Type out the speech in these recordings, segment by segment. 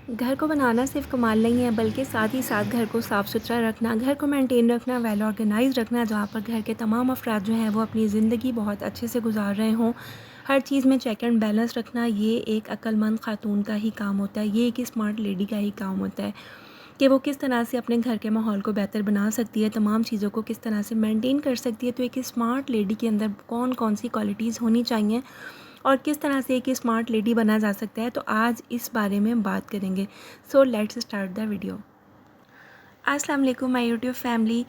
घर को बनाना सिर्फ कमाल नहीं है, बल्कि साथ ही साथ घर को साफ़ सुथरा रखना, घर को मेंटेन रखना, वेल ऑर्गेनाइज़ रखना, जहाँ पर घर के तमाम अफराद जो हैं वो अपनी ज़िंदगी बहुत अच्छे से गुजार रहे हों। हर चीज़ में चेक एंड बैलेंस रखना, ये एक अक्लमंद ख़ातून का ही काम होता है, ये एक स्मार्ट लेडी का ही काम होता है कि वो किस तरह से अपने घर के माहौल को बेहतर बना सकती है, तमाम चीज़ों को किस तरह से मेंटेन कर सकती है। तो एक स्मार्ट लेडी के अंदर कौन कौन सी क्वालिटीज़ होनी चाहिए और किस तरह से एक स्मार्ट लेडी बना जा सकता है, तो आज इस बारे में बात करेंगे। So let's start the video. अस्सलाम वालेकुम माय यूट्यूब फैमिली।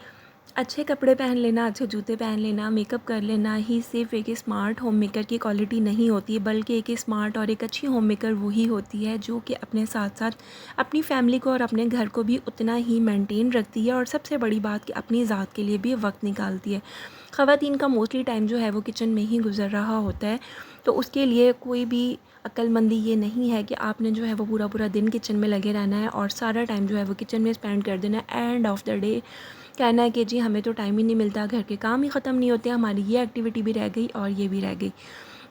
अच्छे कपड़े पहन लेना, अच्छे जूते पहन लेना, मेकअप कर लेना ही सिर्फ एक स्मार्ट होम मेकर की क्वालिटी नहीं होती, बल्कि एक स्मार्ट और एक अच्छी होम मेकर वही होती है जो कि अपने साथ साथ अपनी फैमिली को और अपने घर को भी उतना ही मेंटेन रखती है, और सबसे बड़ी बात कि अपनी ज़ात के लिए भी वक्त निकालती है। ख़वातीन का मोस्टली टाइम जो है वो किचन में ही गुजर रहा होता है, तो उसके लिए कोई भी अक्लमंदी ये नहीं है कि आपने जो है वो पूरा पूरा दिन किचन में लगे रहना है और सारा टाइम जो है वो किचन में स्पेंड कर देना है। एंड ऑफ द डे कहना है कि जी हमें तो टाइम ही नहीं मिलता, घर के काम ही ख़त्म नहीं होते, हमारी ये एक्टिविटी भी रह गई और ये भी रह गई।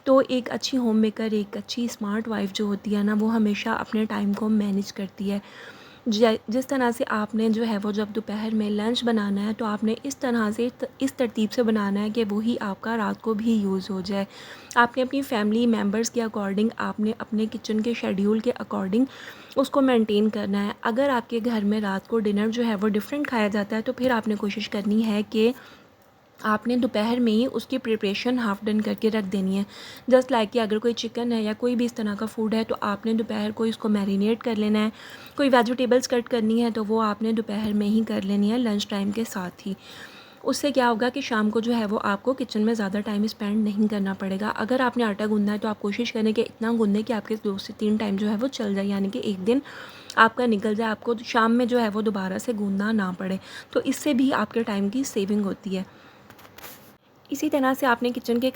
तो एक अच्छी होम मेकर, एक अच्छी स्मार्ट वाइफ़ जो होती है ना, वो हमेशा अपने टाइम को मैनेज करती है। जिस तरह से आपने जो है वो जब दोपहर में लंच बनाना है, तो आपने इस तरह से इस तरतीब से बनाना है कि वही आपका रात को भी यूज़ हो जाए। आपने अपनी फैमिली मेम्बर्स के अकॉर्डिंग, आपने अपने किचन के शेड्यूल के अकॉर्डिंग उसको मेंटेन करना है। अगर आपके घर में रात को डिनर जो है वो डिफरेंट खाया जाता है, तो फिर आपने कोशिश करनी है कि आपने दोपहर में ही उसकी प्रिपरेशन हाफ़ डन करके रख देनी है। जस्ट लाइक कि अगर कोई चिकन है या कोई भी इस तरह का फ़ूड है, तो आपने दोपहर को इसको मैरिनेट कर लेना है। कोई वेजिटेबल्स कट करनी है, तो वो आपने दोपहर में ही कर लेनी है लंच टाइम के साथ ही। उससे क्या होगा कि शाम को जो है वो आपको किचन में ज़्यादा टाइम स्पेंड नहीं करना पड़ेगा। अगर आपने आटा गूँधना है, तो आप कोशिश करें कि इतना गूँधें कि आपके 2 से 3 टाइम जो है वो चल जाए, यानी कि एक दिन आपका निकल जाए, आपको शाम में जो है वो दोबारा से गूँधना ना पड़े। तो इससे भी आपके टाइम की सेविंग होती है। इसी तरह से आपने किचन के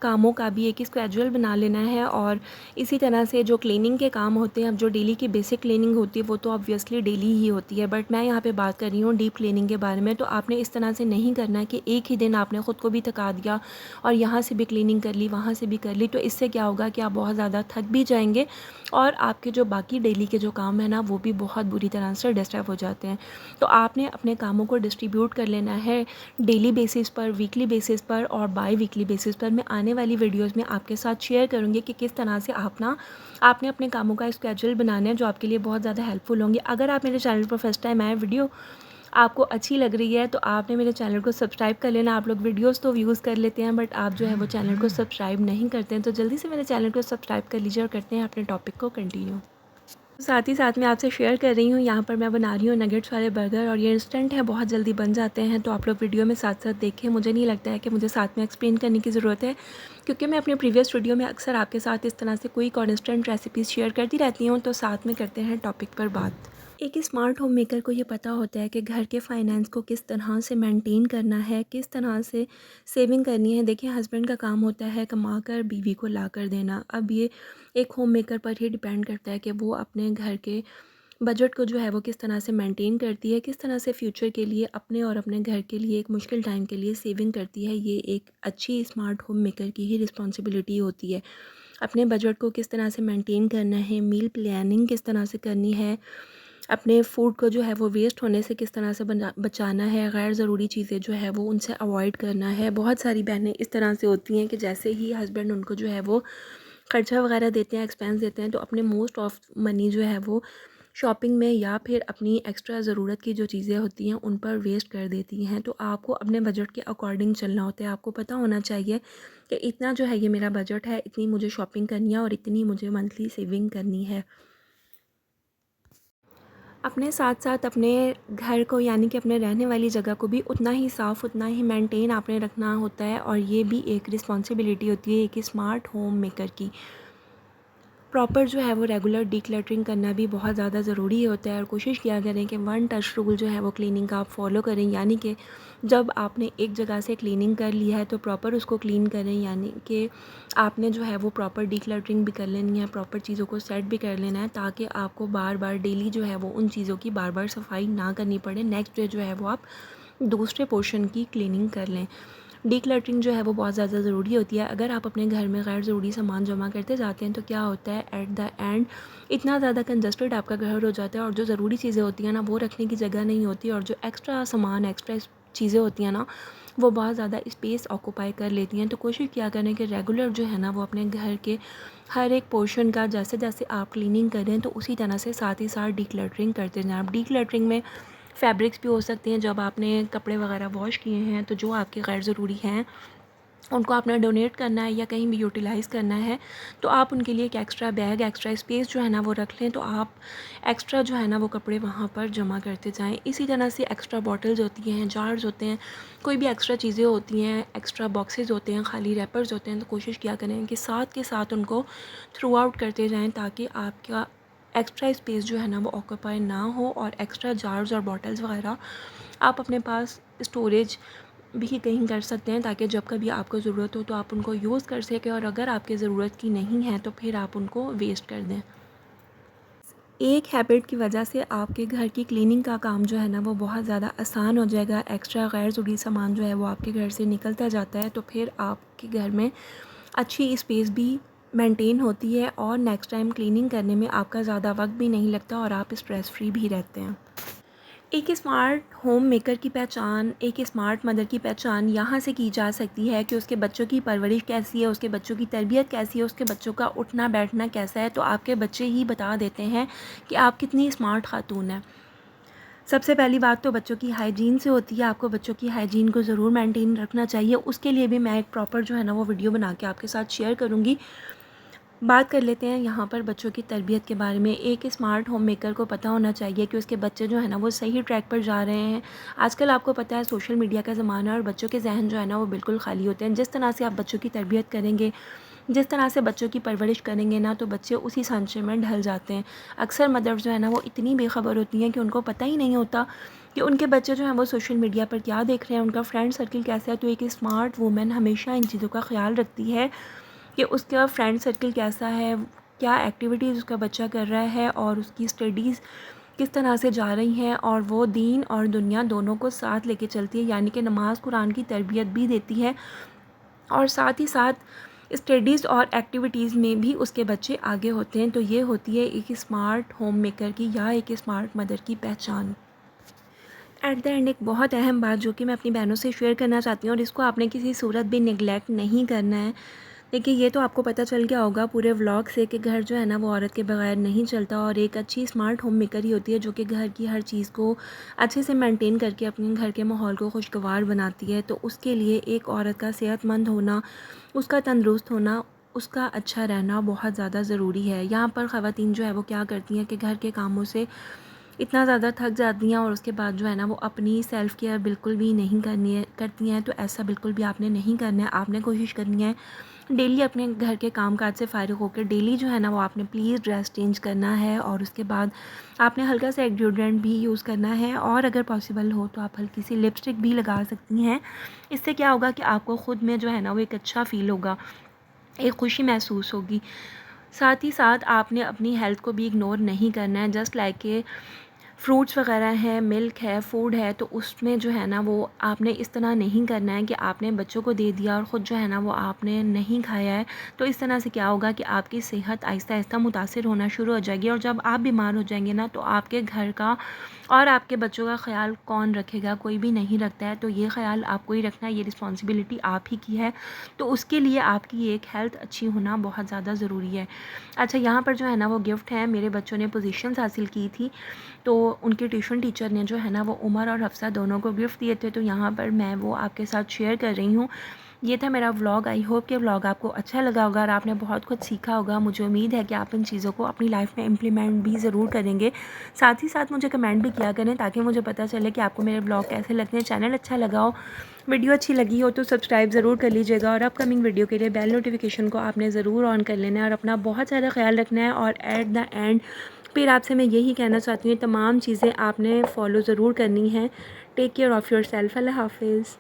कामों का भी एक स्केड्यूल बना लेना है, और इसी तरह से जो क्लीनिंग के काम होते हैं, अब जो डेली की बेसिक क्लीनिंग होती है वो तो ऑब्वियसली डेली ही होती है, बट मैं यहाँ पे बात कर रही हूँ डीप क्लीनिंग के बारे में। तो आपने इस तरह से नहीं करना है कि एक ही दिन आपने ख़ुद को भी थका दिया और यहाँ से भी क्लीनिंग कर ली, वहाँ से भी कर ली। तो इससे क्या होगा कि आप बहुत ज़्यादा थक भी जाएंगे और आपके जो बाकी डेली के जो काम है ना, वो भी बहुत बुरी तरह से डिस्टर्ब हो जाते हैं। तो आपने अपने कामों को डिस्ट्रीब्यूट कर लेना है डेली बेसिस पर, वीकली बेसिस पर और बाई वीकली बेसिस पर। मैं आने वाली वीडियोस में आपके साथ शेयर करूँगी कि किस तरह से आपने अपने कामों का स्केड्यूल बनाना है, जो आपके लिए बहुत ज़्यादा हेल्पफुल होंगे। अगर आप मेरे चैनल पर फर्स्ट टाइम आए, वीडियो आपको अच्छी लग रही है, तो आपने मेरे चैनल को सब्सक्राइब कर लेना। आप लोग वीडियोस तो व्यूज़ कर लेते हैं, बट आप जो है वो चैनल को सब्सक्राइब नहीं करते हैं, तो जल्दी से मेरे चैनल को सब्सक्राइब कर लीजिए और करते हैं अपने टॉपिक को कंटिन्यू। साथ ही साथ मैं आपसे शेयर कर रही हूँ, यहाँ पर मैं बना रही हूँ नगेट्स वाले बर्गर, और ये इंस्टेंट है, बहुत जल्दी बन जाते हैं। तो आप लोग वीडियो में साथ साथ देखें। मुझे नहीं लगता है कि मुझे साथ में एक्सप्लेन करने की ज़रूरत है, क्योंकि मैं अपने प्रीवियस वीडियो में अक्सर आपके साथ इस तरह से कोई इंस्टेंट रेसिपीज़ शेयर करती रहती हूँ। तो साथ में करते हैं टॉपिक पर बात। एक स्मार्ट होम मेकर को ये पता होता है कि घर के फाइनेंस को किस तरह से मेंटेन करना है, किस तरह से सेविंग करनी है। देखिए, हस्बैंड का काम होता है कमा कर बीवी को ला कर देना। अब ये एक होम मेकर पर ही डिपेंड करता है कि वो अपने घर के बजट को जो है वो किस तरह से मेंटेन करती है, किस तरह से फ्यूचर के लिए, अपने और अपने घर के लिए, एक मुश्किल टाइम के लिए सेविंग करती है। ये एक अच्छी स्मार्ट होम मेकर की ही रिस्पॉन्सिबिलिटी होती है। अपने बजट को किस तरह से मेंटेन करना है, मील प्लानिंग किस तरह से करनी है, अपने फूड को जो है वो वेस्ट होने से किस तरह से बचाना है, गैर ज़रूरी चीज़ें जो है वो उनसे अवॉइड करना है। बहुत सारी बहनें इस तरह से होती हैं कि जैसे ही हस्बैंड उनको जो है वो खर्चा वगैरह देते हैं, एक्सपेंस देते हैं, तो अपने मोस्ट ऑफ मनी जो है वो शॉपिंग में या फिर अपनी एक्स्ट्रा ज़रूरत की जो चीज़ें होती हैं उन पर वेस्ट कर देती हैं। तो आपको अपने बजट के अकॉर्डिंग चलना होता है। आपको पता होना चाहिए कि इतना जो है ये मेरा बजट है, इतनी मुझे शॉपिंग करनी है और इतनी मुझे मंथली सेविंग करनी है। अपने साथ साथ अपने घर को, यानी कि अपने रहने वाली जगह को भी उतना ही साफ़, उतना ही मेंटेन आपने रखना होता है, और ये भी एक रिस्पॉन्सिबिलिटी होती है एक स्मार्ट होम मेकर की। प्रॉपर जो है वो रेगुलर डिक्लटरिंग करना भी बहुत ज़्यादा ज़रूरी होता है, और कोशिश किया करें कि वन टच रूल जो है वो क्लीनिंग का आप फॉलो करें, यानी कि जब आपने एक जगह से क्लीनिंग कर लिया है तो प्रॉपर उसको क्लीन करें, यानी कि आपने जो है वो प्रॉपर डिक्लटरिंग भी कर लेनी है, प्रॉपर चीज़ों को सेट भी कर लेना है, ताकि आपको बार बार डेली जो है वो उन चीज़ों की बार बार सफाई ना करनी पड़े। नेक्स्ट डे जो है वो आप दूसरे पोर्शन की क्लीनिंग कर लें। डीक्लटरिंग जो है वो बहुत ज़्यादा ज़रूरी होती है। अगर आप अपने घर में गैर ज़रूरी सामान जमा करते जाते हैं तो क्या होता है, एट द एंड इतना ज़्यादा कंजस्टेड आपका घर हो जाता है और जो ज़रूरी चीज़ें होती हैं ना वो रखने की जगह नहीं होती, और जो एक्स्ट्रा सामान, एक्स्ट्रा चीज़ें होती हैं ना वो बहुत ज़्यादा स्पेस ऑक्यूपाई कर लेती हैं। तो कोशिश किया करें कि रेगुलर जो है ना वो अपने घर के हर एक पोर्शन का जैसे जैसे आप क्लीनिंग करें तो उसी तरह से साथ ही साथ डीक्लटरिंग करते जाएँ। आप डीक्लटरिंग में फैब्रिक्स भी हो सकते हैं, जब आपने कपड़े वगैरह वॉश किए हैं तो जो आपके गैर ज़रूरी हैं उनको आपने डोनेट करना है या कहीं भी यूटिलाइज़ करना है तो आप उनके लिए एक एक्स्ट्रा बैग, एक्स्ट्रा स्पेस जो है ना वो रख लें, तो आप एक्स्ट्रा जो है ना वो कपड़े वहाँ पर जमा करते जाएं। इसी तरह से एक्स्ट्रा बॉटल्स होती हैं, जार्स होते हैं, कोई भी एक्स्ट्रा चीज़ें होती हैं, एक्स्ट्रा बॉक्सेस होते हैं, खाली रैपर्स होते हैं, तो कोशिश किया करें कि साथ के साथ उनको थ्रू आउट करते जाएँ ताकि आपका एक्स्ट्रा स्पेस जो है ना वो ऑक्यूपाई ना हो, और एक्स्ट्रा जार्स और बॉटल्स वगैरह आप अपने पास स्टोरेज भी कहीं कर सकते हैं ताकि जब कभी आपको ज़रूरत हो तो आप उनको यूज़ कर सकें, और अगर आपके ज़रूरत की नहीं है तो फिर आप उनको वेस्ट कर दें। एक हैबिट की वजह से आपके घर की क्लीनिंग का काम जो है ना वो बहुत ज़्यादा आसान हो जाएगा। एक्स्ट्रा गैर ज़रूरी सामान जो है वो आपके घर से निकलता जाता है, तो फिर आपके घर में अच्छी स्पेस भी मेंटेन होती है और नेक्स्ट टाइम क्लीनिंग करने में आपका ज़्यादा वक्त भी नहीं लगता और आप स्ट्रेस फ्री भी रहते हैं। एक स्मार्ट होम मेकर की पहचान, एक स्मार्ट मदर की पहचान यहाँ से की जा सकती है कि उसके बच्चों की परवरिश कैसी है, उसके बच्चों की तरबियत कैसी है, उसके बच्चों का उठना बैठना कैसा है। तो आपके बच्चे ही बता देते हैं कि आप कितनी स्मार्ट खातून हैं। सबसे पहली बात तो बच्चों की हाइजीन से होती है। आपको बच्चों की हाइजीन को ज़रूर मेंटेन रखना चाहिए। उसके लिए भी मैं एक प्रॉपर जो है ना वो वीडियो बना के आपके साथ शेयर करूँगी। बात कर लेते हैं यहाँ पर बच्चों की तरबियत के बारे में। एक स्मार्ट होम मेकर को पता होना चाहिए कि उसके बच्चे जो है ना वो सही ट्रैक पर जा रहे हैं। आजकल आपको पता है सोशल मीडिया का ज़माना है और बच्चों के जहन जो है ना वो बिल्कुल खाली होते हैं। जिस तरह से आप बच्चों की तरबियत करेंगे, जिस तरह से बच्चों की परवरिश करेंगे ना, तो बच्चे उसी सांचे में ढल जाते हैं। अक्सर मदर्स जो है ना वो इतनी बेखबर होती हैं कि उनको पता ही नहीं होता कि उनके बच्चे जो हैं वो सोशल मीडिया पर क्या देख रहे हैं, उनका फ्रेंड सर्कल कैसा है। तो एक स्मार्ट वूमेन हमेशा इन चीज़ों का ख्याल रखती है कि उसका फ्रेंड सर्कल कैसा है, क्या एक्टिविटीज़ उसका बच्चा कर रहा है और उसकी स्टडीज़ किस तरह से जा रही हैं, और वो दीन और दुनिया दोनों को साथ लेके चलती है। यानी कि नमाज कुरान की तरबियत भी देती है और साथ ही साथ स्टडीज़ और एक्टिविटीज़ में भी उसके बच्चे आगे होते हैं। तो ये होती है एक स्मार्ट होम मेकर की या एक स्मार्ट मदर की पहचान। एट द एंड एक बहुत अहम बात जो कि मैं अपनी बहनों से शेयर करना चाहती हूँ, और इसको आपने किसी सूरत भी निगलेक्ट नहीं करना है। देखिए, ये तो आपको पता चल गया होगा पूरे व्लॉग से कि घर जो है ना वो औरत के बगैर नहीं चलता, और एक अच्छी स्मार्ट होम मेकर ही होती है जो कि घर की हर चीज़ को अच्छे से मेंटेन करके अपने घर के माहौल को खुशगवार बनाती है। तो उसके लिए एक औरत का सेहतमंद होना, उसका तंदुरुस्त होना, उसका अच्छा रहना बहुत ज़्यादा ज़रूरी है। यहाँ पर ख़वातीन जो है वो क्या करती हैं कि घर के कामों से इतना ज़्यादा थक जाती हैं और उसके बाद जो है ना वो अपनी सेल्फ़ केयर बिल्कुल भी नहीं करती हैं। तो ऐसा बिल्कुल भी आपने नहीं करना है। आपने कोशिश करनी है डेली अपने घर के कामकाज से फ़ारिग होकर डेली जो है ना वो आपने प्लीज़ ड्रेस चेंज करना है, और उसके बाद आपने हल्का सा एक डिओड्रेंट भी यूज़ करना है, और अगर पॉसिबल हो तो आप हल्की सी लिपस्टिक भी लगा सकती हैं। इससे क्या होगा कि आपको ख़ुद में जो है ना वो एक अच्छा फ़ील होगा, एक खुशी महसूस होगी। साथ ही साथ आपने अपनी हेल्थ को भी इग्नोर नहीं करना है। जस्ट लाइक के फ्रूट्स वगैरह हैं, मिल्क है, फूड है, तो उसमें जो है ना वो आपने इस तरह नहीं करना है कि आपने बच्चों को दे दिया और ख़ुद जो है ना वो आपने नहीं खाया है। तो इस तरह से क्या होगा कि आपकी सेहत आहिस्ता आहिस्ता मुतासिर होना शुरू हो जाएगी, और जब आप बीमार हो जाएंगे ना तो आपके घर का और आपके बच्चों का ख़्याल कौन रखेगा? कोई भी नहीं रखता है। तो ये ख़्याल आपको ही रखना है, ये रिस्पॉन्सिबिलिटी आप ही की है। तो उसके लिए आपकी एक हेल्थ अच्छी होना बहुत ज़्यादा ज़रूरी है। अच्छा, यहाँ पर जो है ना वो गिफ्ट है, मेरे बच्चों ने पोजीशंस हासिल की थी, तो उनके ट्यूशन टीचर ने जो है ना वो उमर और हफ्सा दोनों को गिफ्ट दिए थे। तो यहाँ पर मैं वो आपके साथ शेयर कर रही हूँ। ये था मेरा व्लॉग। आई होप कि व्लॉग आपको अच्छा लगा होगा और आपने बहुत कुछ सीखा होगा। मुझे उम्मीद है कि आप इन चीज़ों को अपनी लाइफ में इम्प्लीमेंट भी ज़रूर करेंगे। साथ ही साथ मुझे कमेंट भी किया करें ताकि मुझे पता चले कि आपको मेरे व्लॉग कैसे लगते हैं। चैनल अच्छा लगा हो, वीडियो अच्छी लगी हो तो सब्सक्राइब ज़रूर कर लीजिएगा, और अपकमिंग वीडियो के लिए बेल नोटिफिकेशन को आपने ज़रूर ऑन कर लेना है, और अपना बहुत ज़्यादा ख्याल रखना है। और एट द एंड फिर आपसे मैं यही कहना चाहती हूँ, तमाम चीज़ें आपने फॉलो ज़रूर करनी है। Take care of yourself. अल्लाह हाफिज़।